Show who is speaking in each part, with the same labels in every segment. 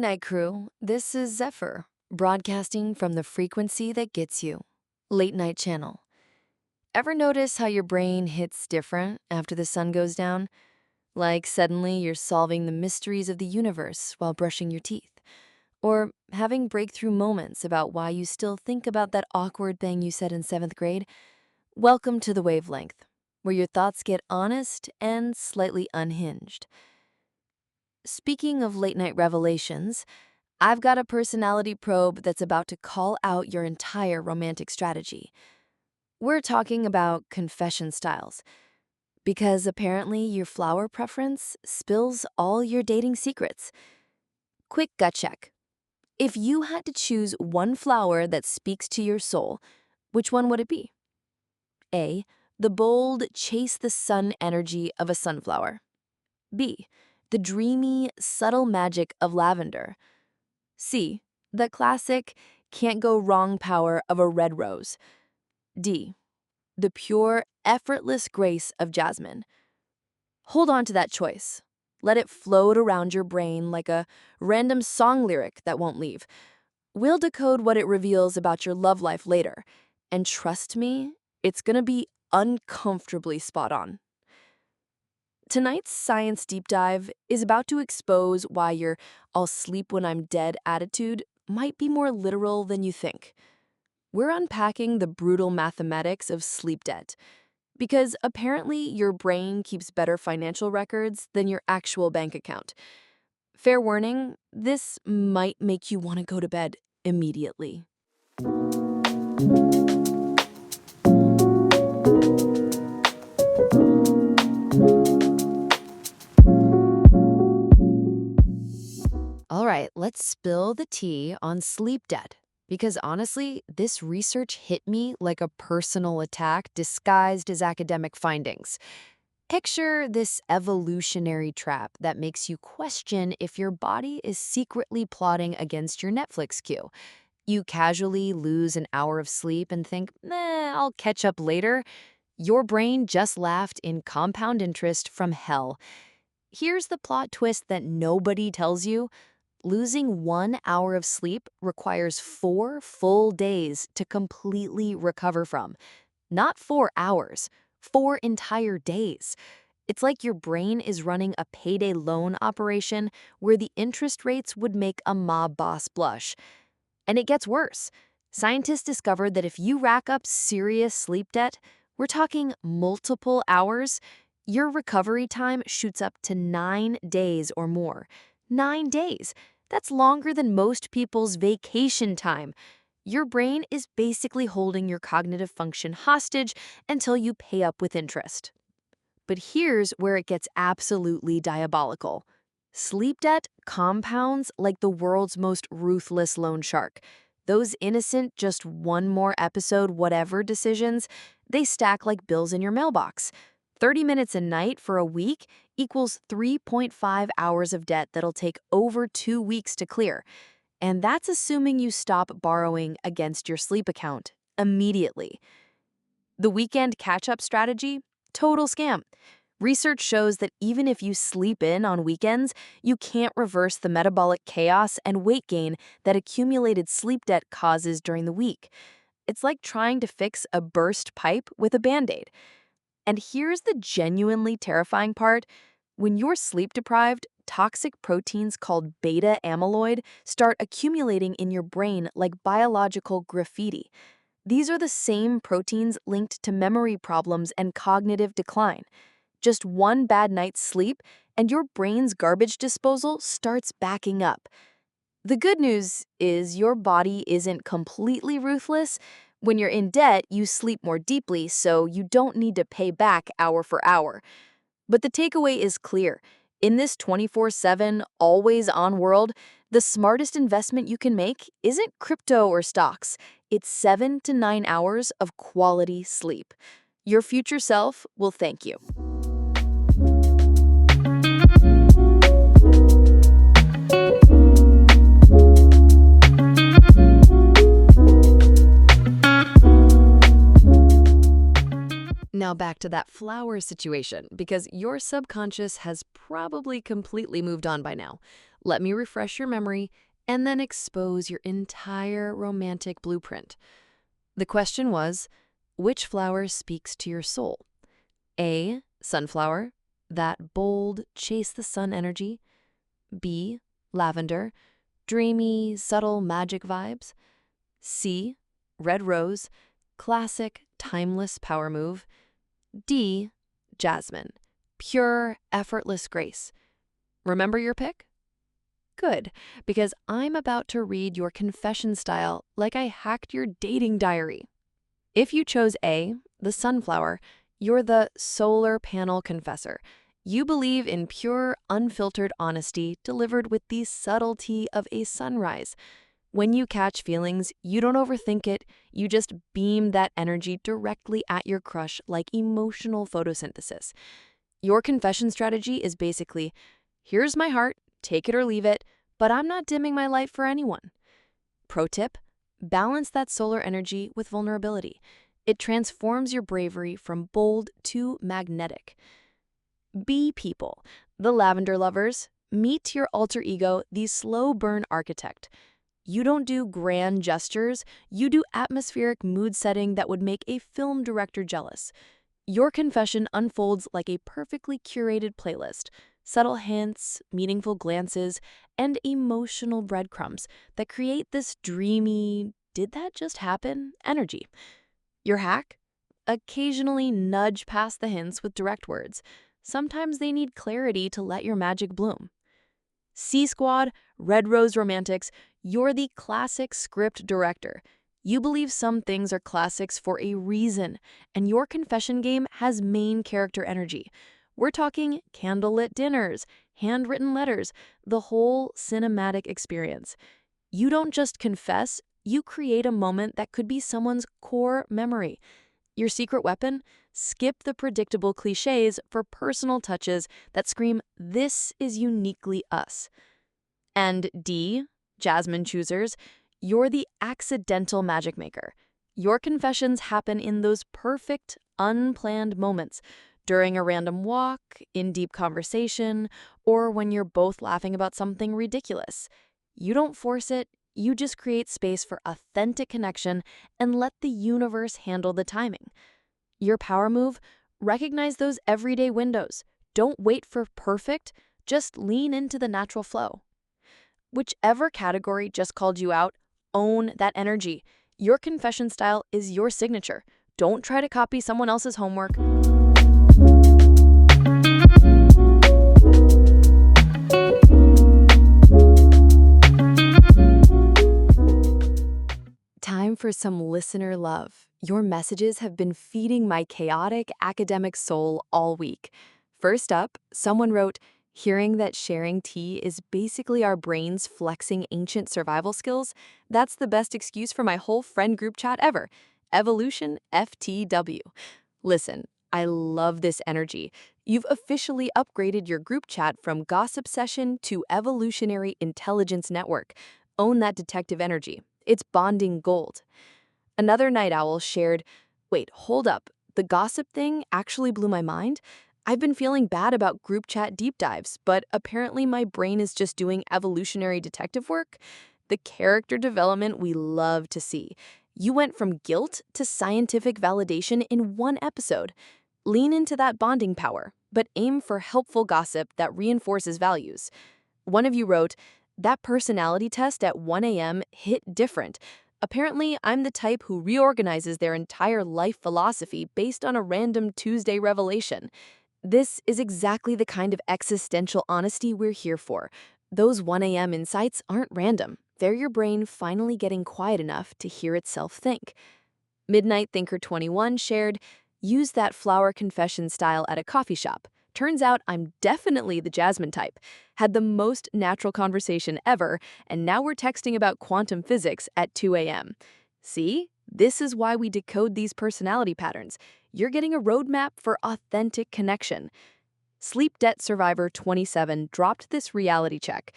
Speaker 1: night crew, this is Zephyr, broadcasting from the frequency that gets you. Late night channel. Ever notice how your brain hits different after the sun goes down? Like suddenly you're solving the mysteries of the universe while brushing your teeth. Or having breakthrough moments about why you still think about that awkward thing you said in 7th grade? Welcome to the wavelength, where your thoughts get honest and slightly unhinged. Speaking of late night revelations, I've got a personality probe that's about to call out your entire romantic strategy. We're talking about confession styles, because apparently your flower preference spills all your dating secrets. Quick gut check. If you had to choose one flower that speaks to your soul, which one would it be? A. The bold, chase the sun energy of a sunflower. B. The dreamy, subtle magic of lavender. C. The classic, can't go wrong power of a red rose. D. The pure, effortless grace of jasmine. Hold on to that choice. Let it float around your brain like a random song lyric that won't leave. We'll decode what it reveals about your love life later. And trust me, it's gonna be uncomfortably spot on. Tonight's science deep dive is about to expose why your "I'll sleep when I'm dead" attitude might be more literal than you think. We're unpacking the brutal mathematics of sleep debt, because apparently your brain keeps better financial records than your actual bank account. Fair warning, this might make you want to go to bed immediately. All right, let's spill the tea on sleep debt. Because honestly, this research hit me like a personal attack disguised as academic findings. Picture this evolutionary trap that makes you question if your body is secretly plotting against your Netflix queue. You casually lose an hour of sleep and think, I'll catch up later. Your brain just laughed in compound interest from hell. Here's the plot twist that nobody tells you. Losing 1 hour of sleep requires 4 full days to completely recover from. Not 4 hours, 4 entire days. It's like your brain is running a payday loan operation where the interest rates would make a mob boss blush. And it gets worse. Scientists discovered that if you rack up serious sleep debt, we're talking multiple hours, your recovery time shoots up to 9 days or more. 9 days. That's longer than most people's vacation time. Your brain is basically holding your cognitive function hostage until you pay up with interest. But here's where it gets absolutely diabolical. Sleep debt compounds like the world's most ruthless loan shark. Those innocent just one more episode whatever decisions, they stack like bills in your mailbox. 30 minutes a night for a week equals 3.5 hours of debt that'll take over 2 weeks to clear. And that's assuming you stop borrowing against your sleep account immediately. The weekend catch-up strategy? Total scam. Research shows that even if you sleep in on weekends, you can't reverse the metabolic chaos and weight gain that accumulated sleep debt causes during the week. It's like trying to fix a burst pipe with a Band-Aid. And here's the genuinely terrifying part. When you're sleep deprived, toxic proteins called beta amyloid start accumulating in your brain like biological graffiti. These are the same proteins linked to memory problems and cognitive decline. Just one bad night's sleep, and your brain's garbage disposal starts backing up. The good news is your body isn't completely ruthless. When you're in debt, you sleep more deeply, so you don't need to pay back hour for hour. But the takeaway is clear. In this 24/7, always-on world, the smartest investment you can make isn't crypto or stocks. It's 7 to 9 hours of quality sleep. Your future self will thank you. Now back to that flower situation, because your subconscious has probably completely moved on by now. Let me refresh your memory and then expose your entire romantic blueprint. The question was, which flower speaks to your soul? A, sunflower, that bold, chase the sun energy. B, lavender, dreamy, subtle magic vibes. C, red rose, classic, timeless power move. D, jasmine, pure, effortless grace. Remember your pick? Good, because I'm about to read your confession style like I hacked your dating diary. If you chose A, the sunflower, you're the solar panel confessor. You believe in pure, unfiltered honesty delivered with the subtlety of a sunrise. When you catch feelings, you don't overthink it, you just beam that energy directly at your crush like emotional photosynthesis. Your confession strategy is basically, here's my heart, take it or leave it, but I'm not dimming my light for anyone. Pro tip, balance that solar energy with vulnerability. It transforms your bravery from bold to magnetic. Be people, the lavender lovers, meet your alter ego, the slow burn architect. You don't do grand gestures, you do atmospheric mood setting that would make a film director jealous. Your confession unfolds like a perfectly curated playlist, subtle hints, meaningful glances, and emotional breadcrumbs that create this dreamy, did that just happen energy. Your hack? Occasionally nudge past the hints with direct words. Sometimes they need clarity to let your magic bloom. C Squad, Red Rose Romantics, you're the classic script director. You believe some things are classics for a reason, and your confession game has main character energy. We're talking candlelit dinners, handwritten letters, the whole cinematic experience. You don't just confess, you create a moment that could be someone's core memory. Your secret weapon? Skip the predictable cliches for personal touches that scream, this is uniquely us. And D, Jasmine choosers, you're the accidental magic maker. Your confessions happen in those perfect, unplanned moments, during a random walk, in deep conversation, or when you're both laughing about something ridiculous. You don't force it, you just create space for authentic connection and let the universe handle the timing. Your power move? Recognize those everyday windows. Don't wait for perfect, just lean into the natural flow. Whichever category just called you out, own that energy. Your confession style is your signature. Don't try to copy someone else's homework. Time for some listener love. Your messages have been feeding my chaotic academic soul all week. First up, someone wrote, hearing that sharing tea is basically our brains flexing ancient survival skills, that's the best excuse for my whole friend group chat ever. Evolution FTW. Listen, I love this energy. You've officially upgraded your group chat from gossip session to evolutionary intelligence network. Own that detective energy. It's bonding gold. Another night owl shared, wait, hold up. The gossip thing actually blew my mind. I've been feeling bad about group chat deep dives, but apparently my brain is just doing evolutionary detective work. The character development we love to see. You went from guilt to scientific validation in one episode. Lean into that bonding power, but aim for helpful gossip that reinforces values. One of you wrote, that personality test at 1 a.m. hit different. Apparently, I'm the type who reorganizes their entire life philosophy based on a random Tuesday revelation. This is exactly the kind of existential honesty we're here for. Those 1 a.m. insights aren't random. They're your brain finally getting quiet enough to hear itself think. Midnight Thinker 21 shared, use that flower confession style at a coffee shop. Turns out I'm definitely the Jasmine type. Had the most natural conversation ever, and now we're texting about quantum physics at 2 a.m. See? This is why we decode these personality patterns. You're getting a roadmap for authentic connection. Sleep Debt Survivor 27 dropped this reality check.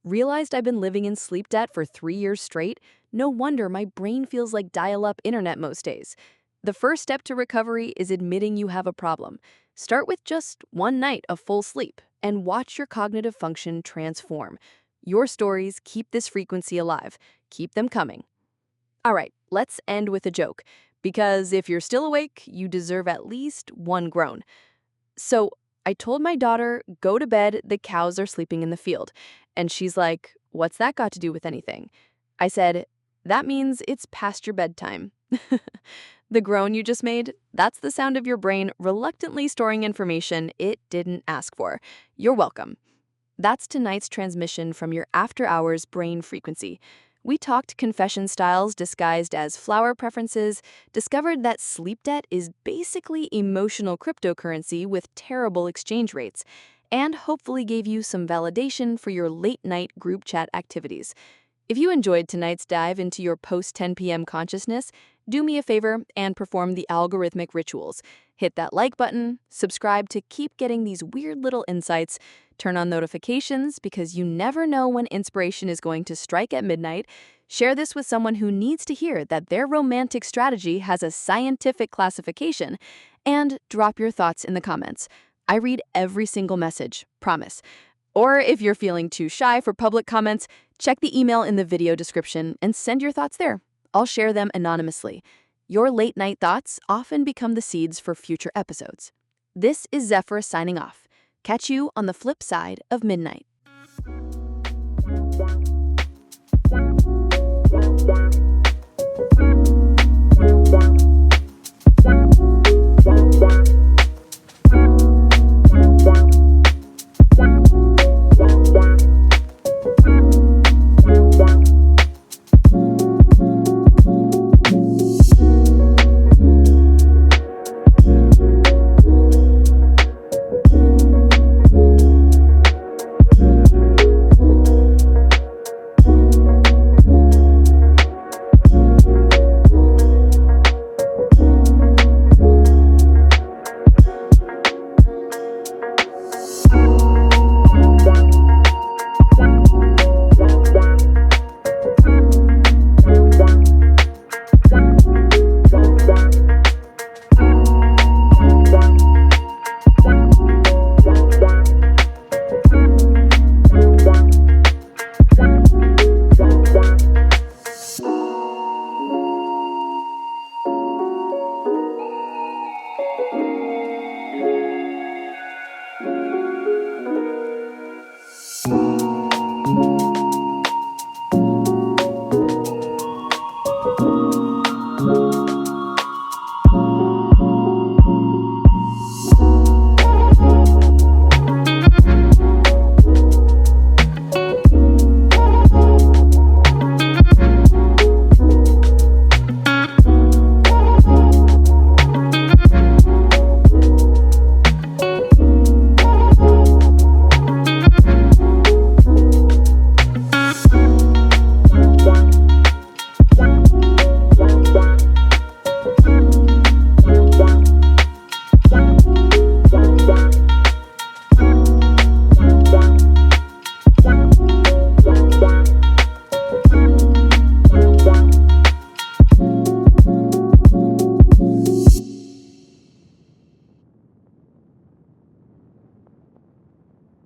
Speaker 1: Realized I've been living in sleep debt for 3 years straight? No wonder my brain feels like dial-up internet most days. The first step to recovery is admitting you have a problem. Start with just one night of full sleep and watch your cognitive function transform. Your stories keep this frequency alive. Keep them coming. All right, let's end with a joke. Because if you're still awake, you deserve at least one groan. So I told my daughter, go to bed, the cows are sleeping in the field. And she's like, what's that got to do with anything? I said, that means it's past your bedtime. The groan you just made, that's the sound of your brain reluctantly storing information it didn't ask for. You're welcome. That's tonight's transmission from your after-hours brain frequency. We talked confession styles disguised as flower preferences, discovered that sleep debt is basically emotional cryptocurrency with terrible exchange rates, and hopefully gave you some validation for your late-night group chat activities. If you enjoyed tonight's dive into your post-10 p.m. consciousness, do me a favor and perform the algorithmic rituals. Hit that like button, subscribe to keep getting these weird little insights, turn on notifications because you never know when inspiration is going to strike at midnight, share this with someone who needs to hear that their romantic strategy has a scientific classification, and drop your thoughts in the comments. I read every single message, promise. Or if you're feeling too shy for public comments, check the email in the video description and send your thoughts there. I'll share them anonymously. Your late night thoughts often become the seeds for future episodes. This is Zephyr signing off. Catch you on the flip side of midnight.